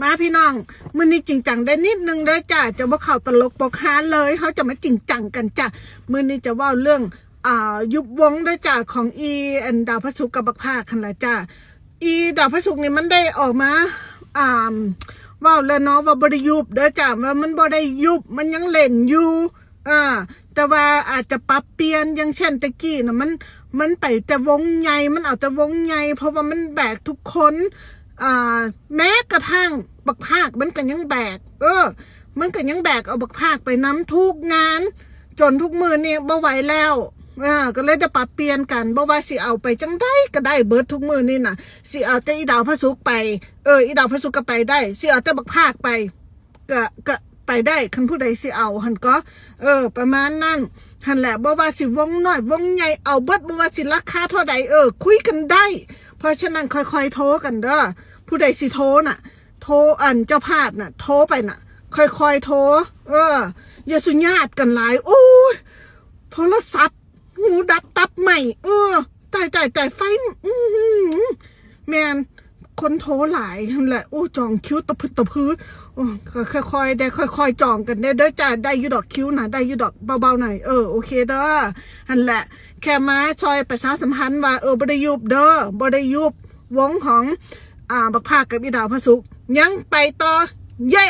มาพี่น้องมื้อนี้จริงจังได้นิดนึงเด้อจ้าจะบ่เข้าตลกปกฮาเลยเขาจะมาจริงจังกันจ้ามื้อนี้จะว่าเรื่องยุบวงเด้อจ้าของอันดาวพระศุกร์กับบักภาคคั่นล่ะจ้าดาวพระศุกร์นี่มันได้ออกมาว่าแล้วเนาะว่าบ่ได้ยุบเด้อจ้าว่ามันบ่ได้ยุบมันยังเล่นอยู่แต่ว่าอาจจะปรับเปลี่ยนอย่างเช่นตะกี้น่ะมันไปแต่วงใหญ่มันเอาแต่วงใหญ่เพราะว่ามันแบกทุกคนแม้กระทั่งบักภาคมันก็ยังแบกมันก็ยังแบกเอาบักภาคไปน้ำทุกงานจนทุกมือนี่บ่ไหวแล้วก็เลยจะปรับเปลี่ยนกันบ่ว่าสิเอาไปจังได้ก็ได้เบิดทุกมือนี่น่ะสิเอาแต่อีดาวพระศุกร์ไปอีดาวพระศุกร์ก็ไปได้สิเอาแต่บักภาคไปก็ไปได้คันผู้ใดสิเอาหันก็ประมาณนั้นหันแหละบ่ว่าสิวงน้อยวงใหญ่เอาเบิดบ่ว่าสิราคาเท่าใดคุยกันได้เพราะฉะนั้นค่อยๆโทรกันเด้อผู้ใดสิโทรน่ะโทรเจ้าภาพน่ะโทรไปน่ะค่อยๆโทรอย่าสุญาตกันหลายโอ้ยโทรศัพท์หูดับตับใหม่ตายไฟแมนคนโทรหลายนั่นแหละโอ้จองคิวตะพื้ค่อยๆได้ค่อยๆจองกันได้เด้อจ้าได้อยู่ดอกคิวนะได้อยู่ดอกเบาๆหน่อยโอเคเด้อนั่นแหละแค่มาซอยประชาสัมพันธ์ว่าบ่ได้ยุบเด้อบ่ได้ยุบวงของบักภาคกับอีดาวพระศุกร์ยังไปต่อเย้